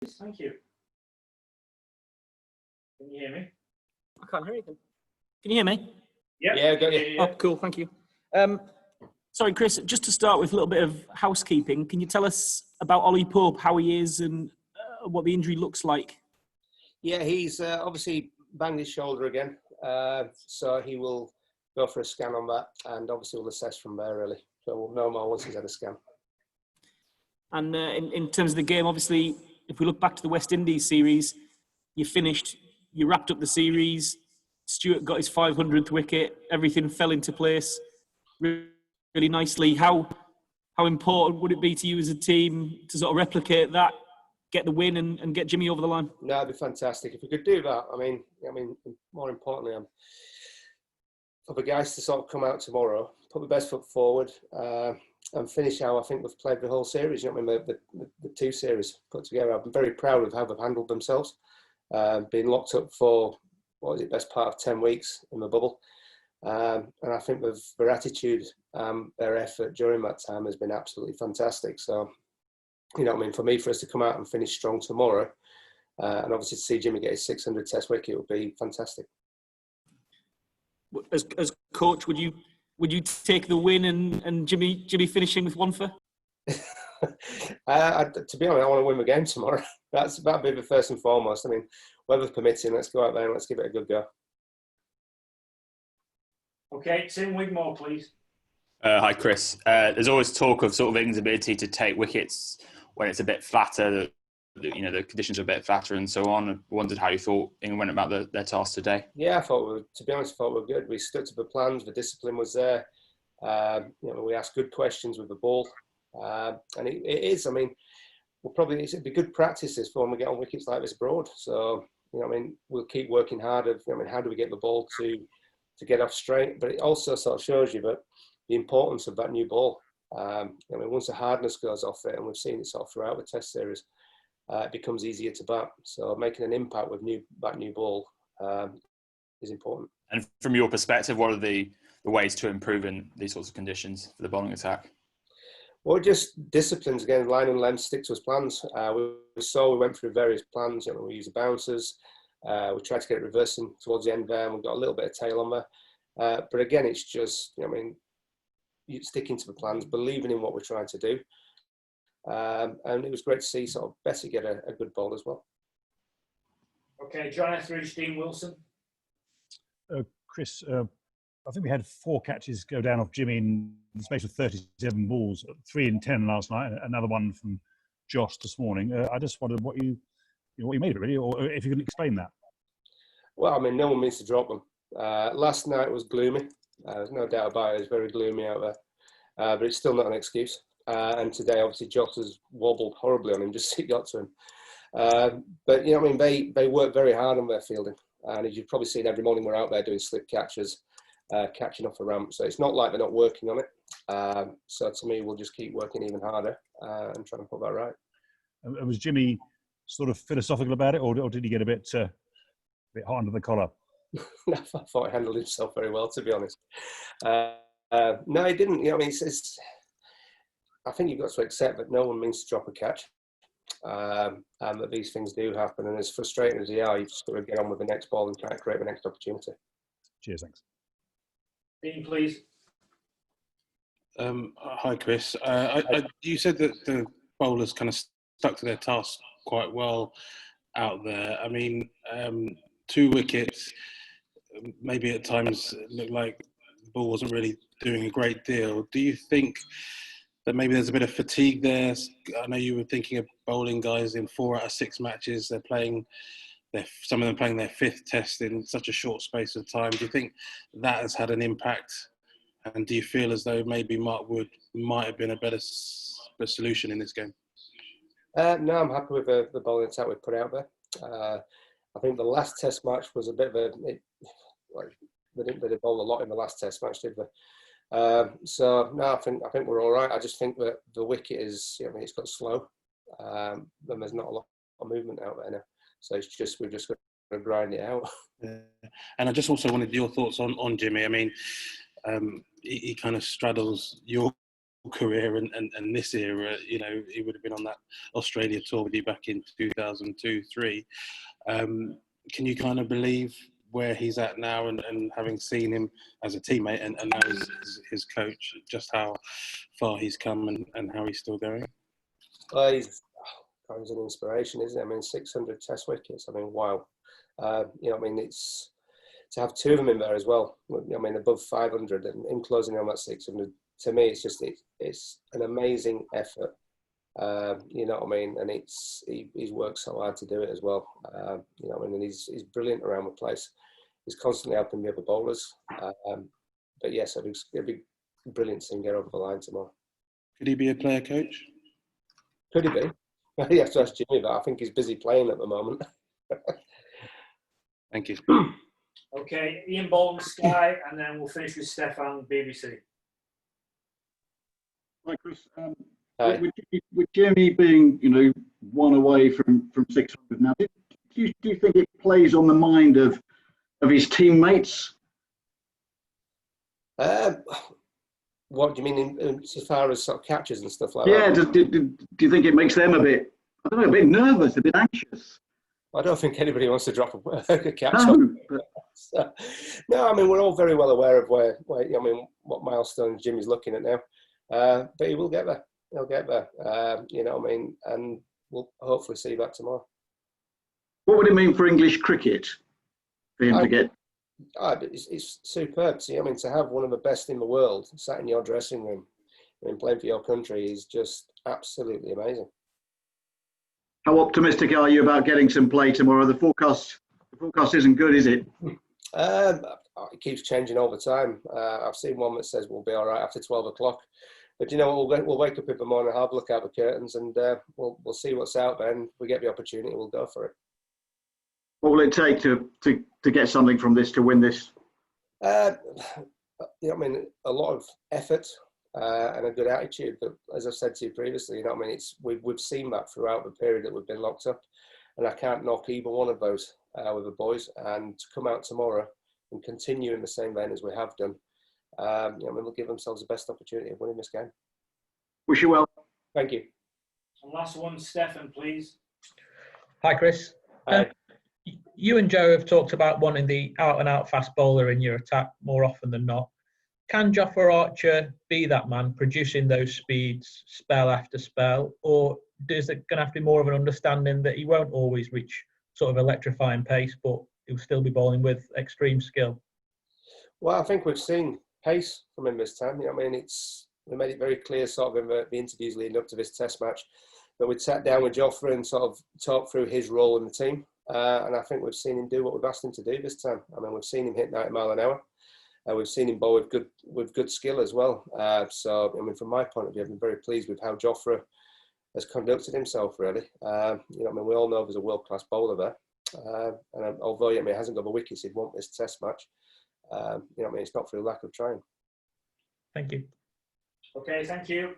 Thank you. Can you hear me? I can't hear anything. Can you hear me? Yep. Yeah, got you. Oh, cool. Thank you. Sorry, Chris, just to start with a little bit of housekeeping, can you tell us about Ollie Pope, how he is and what the injury looks like? Yeah, he's obviously banged his shoulder again. So he will go for a scan on that and obviously we'll assess from there, really. So we'll know more once he's had a scan. And in terms of the game, obviously, if we look back to the West Indies series, you wrapped up the series, Stuart got his 500th wicket, everything fell into place really nicely. How important would it be to you as a team to sort of replicate that, get the win and get Jimmy over the line? No, it'd be fantastic if we could do that. I mean, more importantly, for the guys to sort of come out tomorrow, put the best foot forward, and finish how I think we've played the whole series. You know what I mean? The two series put together. I'm very proud of how they've handled themselves. Being locked up for best part of 10 weeks in the bubble. And I think their attitude, their effort during that time has been absolutely fantastic. So, you know what I mean, for us to come out and finish strong tomorrow, and obviously to see Jimmy get his 600 test wicket would be fantastic. As coach, would you take the win and Jimmy finishing with one for? To be honest, I want to win the game tomorrow. That'd be the first and foremost. I mean, weather permitting, let's go out there and let's give it a good go. Okay, Tim Wigmore, please. Hi, Chris. There's always talk of sort of England's ability to take wickets when it's a bit flatter, the conditions are a bit flatter and so on. I wondered how you thought England went about their task today. Yeah, I thought we were good. We stuck to the plans. The discipline was there. We asked good questions with the ball, and it is. I mean, it'd be good practices for when we get on wickets like this abroad. So we'll keep working hard. How do we get the ball to get off straight? But it also sort of shows you that the importance of that new ball. Once the hardness goes off it, and we've seen it sort of throughout the Test series, it becomes easier to bat. So making an impact with that new ball is important. And from your perspective, what are the ways to improve in these sorts of conditions for the bowling attack? Well, just disciplines again, line and length, stick to his plans. We went through various plans. We used the bouncers. We tried to get it reversing towards the end there, and we got a little bit of tail on there. But again, it's just, sticking to the plans, believing in what we're trying to do. And it was great to see sort of Bessie get a good bowl as well. Okay, John Etheridge, Dean Wilson. Chris, I think we had 4 catches go down off Jimmy in the space of 37 balls, 3 in 10 last night, another one from Josh this morning. I just wondered what you made of it, really, or if you can explain that. Well, no one means to drop them. Last night was gloomy. There's no doubt about it. It was very gloomy out there. But it's still not an excuse. And today, obviously, Josh has wobbled horribly on him just as he got to him. But, they work very hard on their fielding. And as you've probably seen, every morning we're out there doing slip catches, catching off a ramp. So it's not like they're not working on it. So to me, we'll just keep working even harder and trying to put that right. And was Jimmy sort of philosophical about it, or did he get a bit hot under the collar? No, I thought he handled himself very well, to be honest. No, he didn't. I think you've got to accept that no one means to drop a catch, and that these things do happen. And as frustrating as they are, you've just got to get on with the next ball and try to create the next opportunity. Cheers, thanks. Dean, please. Hi, Chris. You said that the bowlers kind of stuck to their task quite well out there. 2 wickets, maybe at times it looked like the ball wasn't really doing a great deal. Do you think that maybe there's a bit of fatigue there? I know you were thinking of bowling guys in 4 out of 6 matches. They're playing, some of them playing their 5th test in such a short space of time. Do you think that has had an impact? And do you feel as though maybe Mark Wood might have been a better solution in this game? No, I'm happy with the bowling attack we put out there. I think the last Test match was a bit of they didn't bowl a lot in the last Test match, did they? So no, I think we're all right. I just think that the wicket is, it's got slow. Then there's not a lot of movement out there now. So we've just got to grind it out. Yeah. And I just also wanted your thoughts on Jimmy. He kind of straddles your career and this era, you know, he would have been on that Australia tour with you back in 2002-3. Can you kind of believe where he's at now, and having seen him as a teammate and now as his coach, just how far he's come and how he's still going? Well, he's an inspiration, isn't he? I mean, 600 Test wickets. I mean, wow. You know, I mean, it's to have two of them in there as well. I mean, above 500 and in closing on that 600. To me, it's just it's an amazing effort. You know what I mean? And he's worked so hard to do it as well. You know what I mean? And he's brilliant around the place. He's constantly helping the other bowlers. But yes, it'd be brilliant to see him get over the line tomorrow. Could he be a player coach? Could he be? You have to ask Jimmy, but I think he's busy playing at the moment. Thank you. Okay, Ian Bolton, Sky, and then we'll finish with Stefan, BBC. Hi, Chris. Hi. With Jimmy being, you know, one away from 600 now, do you think it plays on the mind of his teammates? What do you mean in so far as sort of catches and stuff like Yeah, that? do you think it makes them a bit, I don't know, a bit nervous, a bit anxious? I don't think anybody wants to drop a catch. No, but So, no, I mean, we're all very well aware of where I mean, what milestones Jimmy's looking at now. But he will get there. He'll get there. You know what I mean? And we'll hopefully see that tomorrow. what would it mean for English cricket for him to get? It's superb. See, I mean, to have one of the best in the world sat in your dressing room and playing for your country is just absolutely amazing. How optimistic are you about getting some play tomorrow? The forecast isn't good, is it? It keeps changing all the time. I've seen one that says we'll be all right after 12 o'clock. But you know, we'll wake up in the morning, have a look out the curtains, and we'll see what's out there. And if we get the opportunity, we'll go for it. What will it take to get something from this, to win this? You know, I mean, a lot of effort and a good attitude. But as I've said to you previously, you know, what I mean, we've seen that throughout the period that we've been locked up, and I can't knock either one of those with the boys. And to come out tomorrow and continue in the same vein as we have done, you know, I mean, they'll give themselves the best opportunity of winning this game. Wish you well. Thank you. And last one, Stefan, please. Hi, Chris. Hi. You and Joe have talked about wanting the out-and-out fast bowler in your attack more often than not. Can Jofra Archer be that man, producing those speeds spell after spell, or is it going to have to be more of an understanding that he won't always reach sort of electrifying pace, but he'll still be bowling with extreme skill? Well, I think we've seen pace from him this time. You know, I mean, we made it very clear, sort of in the interviews leading up to this Test match, that we'd sat down with Jofra and sort of talked through his role in the team. And I think we've seen him do what we've asked him to do this time. I mean, we've seen him hit 90 mile an hour. We've seen him bowl with good skill as well. So, I mean, from my point of view, I've been very pleased with how Jofra has conducted himself, really. You know, I mean, we all know there's a world-class bowler there. And although, I mean, he hasn't got the wickets he'd want this Test match, you know, I mean, it's not through lack of trying. Thank you. Okay, thank you.